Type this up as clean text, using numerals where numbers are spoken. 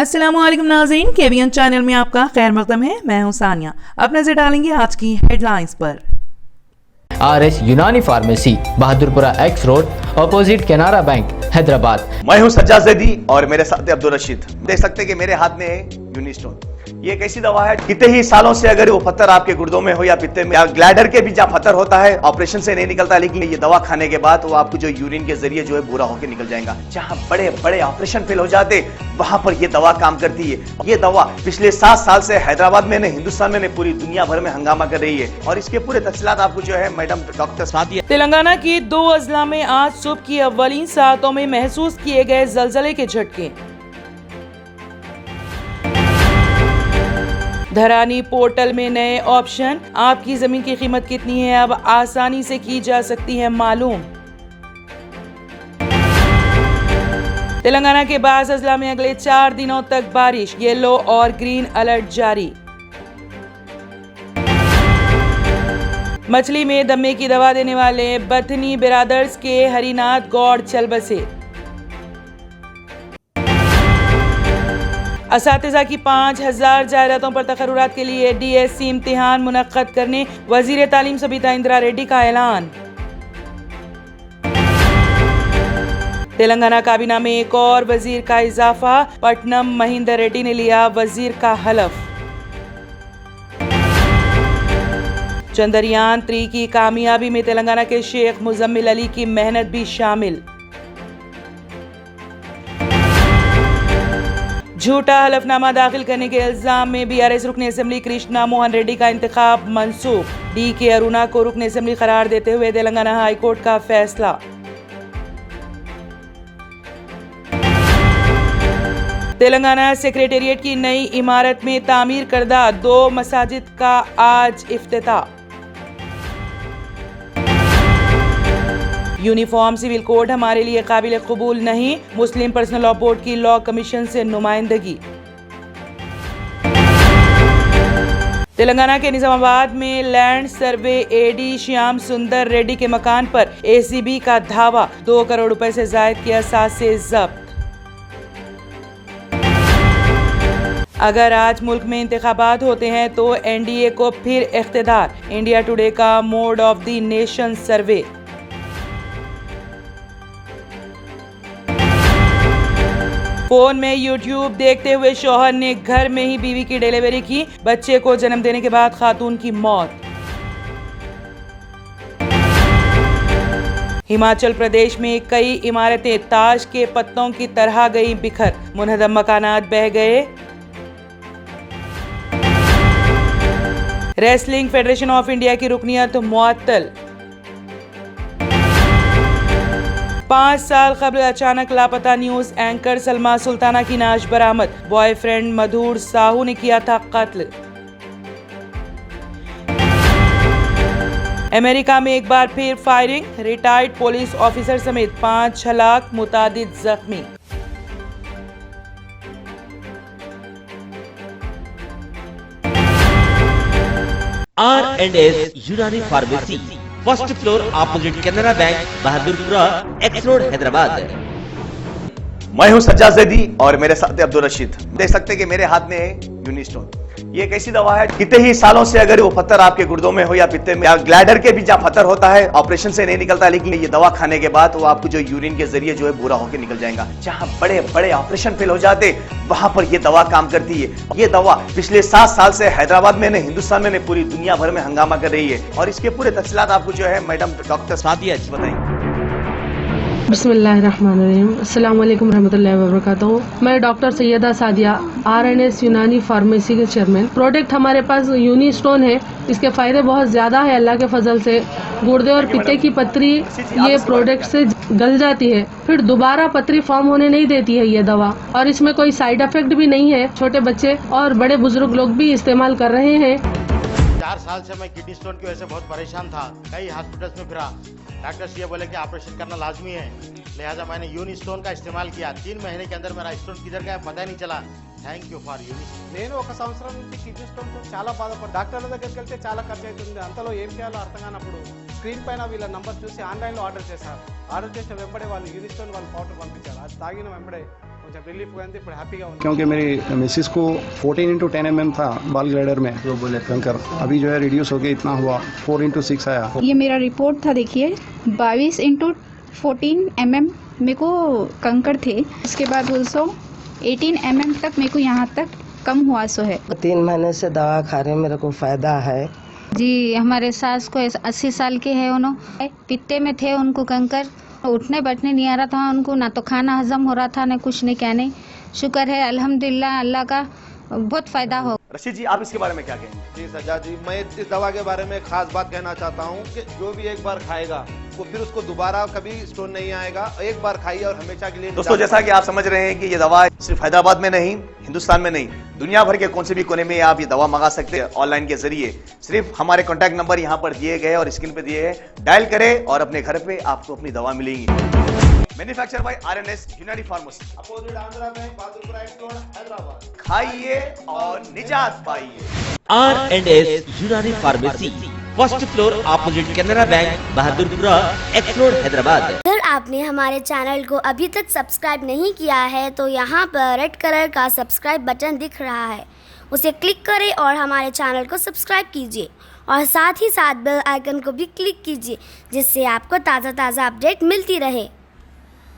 अस्सलामुअलैकुम नाज़रीन, KBN channel में आपका खैर मकदम है। मैं हूं सानिया। अब नजर डालेंगे आज की हेडलाइंस पर। RS यूनानी pharmacy, Bahadurpura x road, opposite Canara bank, Hyderabad. मैं हूं सज्जाद ज़ैदी और मेरे साथ है अब्दुल रशीद। देख सकते हैं कि मेरे हाथ में है यूनिस्टोन। ये एक ऐसी दवा है, कितने ही सालों से अगर वो पत्थर आपके गुर्दों में हो या पित्ते में या ग्लैडर के भी जहाँ पत्थर होता है, ऑपरेशन से नहीं निकलता, लेकिन ये दवा खाने के बाद वो आपको जो यूरिन के जरिए जो है बुरा होकर निकल जाएगा। जहाँ बड़े बड़े ऑपरेशन फेल हो जाते वहां पर ये दवा काम करती है। ये दवा पिछले 7 साल से हैदराबाद में नहीं, हिंदुस्तान में नहीं, पूरी दुनिया भर में हंगामा कर रही है। और इसके पूरे तफसीलात आपको जो है मैडम डॉक्टर सादिया। तेलंगाना के 2 अजला में आज सुबह की अव्वलीन सातों में महसूस किए गए जलजले के झटके। धरानी पोर्टल में नए ऑप्शन, आपकी जमीन की कीमत कितनी है अब आसानी से की जा सकती है मालूम। तेलंगाना के बाज़ अजला में अगले 4 दिनों तक बारिश, येलो और ग्रीन अलर्ट जारी। मछली में दमे की दवा देने वाले बथनी बिरादर्स के हरिनाथ गौड़ चल बसे। असातिज़ा की 5000 जायदातों पर तकर्रुरात के लिए DSC इम्तिहान मुनक्कद करने वजीर तालीम सबिता इंदिरा रेड्डी का ऐलान। तेलंगाना काबीना में एक और वजीर का इजाफा, पटनम महेंदर रेड्डी ने लिया वजीर का हलफ। चंद्रयान 3 की कामयाबी में तेलंगाना के शेख मुजम्मिल अली की मेहनत भी शामिल। झूठा हलफनामा दाखिल करने के इल्जाम में BRS रुकन असेंबली कृष्णा मोहन रेड्डी का इंतखाब मंसूख। DK अरुणा को रुकन असेंबली करार देते हुए तेलंगाना हाई कोर्ट का फैसला। तेलंगाना सेक्रेटेरिएट की नई इमारत में तामीर करदा 2 मसाजिद का आज इफ्तिताह। यूनिफॉर्म सिविल कोड हमारे लिए काबिल कबूल नहीं, मुस्लिम पर्सनल लॉ बोर्ड की लॉ कमीशन से नुमाइंदगी। तेलंगाना के निजामाबाद में लैंड सर्वे AD श्याम सुंदर रेड्डी के मकान पर ACB का धावा, 2 करोड़ रुपए से जायद की असासे जब्त। अगर आज मुल्क में इंतखाबात होते हैं तो NDA को फिर इख्तिदार, इंडिया टुडे का mode of the nation survey. Phone में YouTube देखते हुए शौहर ने घर में ही बीवी की डिलीवरी की, बच्चे को जन्म देने के बाद खातून की मौत। हिमाचल प्रदेश में कई इमारतें ताश के पत्तों की तरह गई बिखर, मुनहदम मकानात बह गए। रेसलिंग फेडरेशन ऑफ इंडिया की रुकनियत मुअत्तल। 5 साल कबल अचानक लापता न्यूज एंकर सलमा सुल्ताना की नाश बरामद, बॉयफ्रेंड मधुर साहू ने किया था कत्ल। अमेरिका में एक बार फिर फायरिंग, रिटायर्ड पुलिस ऑफिसर समेत 5 हलाक, मुतादिद जख्मी। R&S यूनानी pharmacy, first floor opposite Canara bank, Bahadurpura x road, Hyderabad. मैं हूं सज्जाद ज़ैदी और मेरे साथ है अब्दुल रशीद। देख सकते हैं कि मेरे हाथ में है यूनिस्टोन। ये एक ऐसी दवा है, कितने ही सालों से अगर वो पत्थर आपके गुर्दों में हो या पित्ते में या ग्लैडर के भी जहाँ पत्थर होता है, ऑपरेशन से नहीं निकलता, लेकिन ये दवा खाने के बाद वो आपको जो यूरिन के जरिए जो है बुरा होकर निकल जाएगा। जहाँ बड़े बड़े ऑपरेशन फेल हो जाते वहां पर ये दवा काम करती है। ये दवा पिछले 7 साल से हैदराबाद में नहीं, हिंदुस्तान में नहीं, पूरी दुनिया भर में हंगामा कर रही है। और इसके पूरे तफसीलात आपको जो है मैडम डॉक्टर सादिया बताएंगे। बिस्मिल्लाहिर्रहमानिर्रहीम, अस्सलाम वालेकुम रहमतुल्लाहि व बरकातहू। मैं डॉक्टर सैयदा सादिया, R&S यूनानी फार्मेसी के चेयरमैन। प्रोडक्ट हमारे पास यूनिस्टोन है। इसके फायदे बहुत ज्यादा है अल्लाह के फजल से। गुर्दे और पित्ते की पथरी ये प्रोडक्ट से गल जाती है, फिर दोबारा पथरी फॉर्म होने नहीं देती है ये दवा। और इसमें कोई साइड इफेक्ट भी नहीं है। छोटे बच्चे और बड़े बुजुर्ग लोग भी इस्तेमाल कर रहे हैं। 4 साल से मैं किडनी स्टोन की वजह से बहुत परेशान था। कई हॉस्पिटल्स में फिरा, डॉक्टर्स ये बोले कि ऑपरेशन करना लाजमी है, लिहाजा मैंने यूनिस्टोन का इस्तेमाल किया। 3 महीने के अंदर मेरा स्टोन किधर गया पता ही नहीं चला। Thank you for Unistone. నేను 1 సంవత్సరం నుంచి కిడ్నీ స్టోన్తో చాలా బాధపడ్డా. డాక్టర్ల దగ్గరికి వెళ్తే చాలా ఖర్చు అవుతుంది. అంతలో ఏం చేయాలో అర్థం కానప్పుడు స్క్రీన్ పైన వీళ్ళ నంబర్ చూసి ఆన్లైన్లో ఆర్డర్ చేశారు. ఆర్డర్ చేసిన వెంబడే వాళ్ళు యూనిస్టోన్ వాళ్ళు పౌడర్ పంపించారు. అది తాగిన వెంబడే కొంచెం రిలీఫ్ గా ఉంది ఇప్పుడు హ్యాపీగా ఉంది क्योंकि मेरी मिसिस को 14x10 mm था बाल ग्लाइडर में तो बोले कंकर अभी जो है रिड्यूस हो गया इतना हुआ 4x6 आया। ये मेरा रिपोर्ट था, देखिए 22x14 mm मेरे को कंकड़ थे। उसके बाद also 18 mm तक मेरे को यहाँ तक कम हुआ सो है। 3 महीने से दवा खा रहे हैं, मेरे को फायदा है जी। हमारे सास को 80 साल के है, उन्होंने पित्ते में थे, उनको कंकर, उठने बैठने नहीं आ रहा था उनको, ना तो खाना हजम हो रहा था, ना कुछ नहीं, क्या नहीं। शुक्र है अल्हम्दुलिल्लाह, अल्लाह का बहुत फायदा हो। रशीद जी आप इसके बारे में क्या कहेंगे? जी सज्जाद जी, मैं इस दवा के बारे में खास बात कहना चाहता हूँ कि जो भी एक बार खाएगा वो फिर उसको दोबारा कभी स्टोन नहीं आएगा। एक बार खाइए और हमेशा के लिए। दोस्तों जैसा कि आप समझ रहे हैं कि ये दवा सिर्फ हैदराबाद में नहीं, हिंदुस्तान में नहीं, दुनिया भर के कौन से भी कोने में आप ये दवा मंगा सकते हैं ऑनलाइन के जरिए। सिर्फ हमारे कॉन्टैक्ट नंबर यहाँ पर दिए गए और स्क्रीन पे दिए हैं, डायल करें और अपने घर पे आपको अपनी दवा मिलेगी। मैन्युफैक्चर बाय आरएनएस यूनानी pharmacy, opposite Andhra bank, Bahadurpura x road, Hyderabad. खाइए और निजात पाइए। R&S यूनानी pharmacy, first floor opposite Canara bank, Bahadurpura x road, Hyderabad. अगर आपने हमारे चैनल को अभी तक सब्सक्राइब नहीं किया है तो यहाँ पर रेड कलर का सब्सक्राइब बटन दिख रहा है, उसे क्लिक करें और हमारे चैनल को सब्सक्राइब कीजिए और साथ ही साथ बेल आइकन को भी क्लिक कीजिए, जिससे आपको ताज़ा अपडेट मिलती रहे।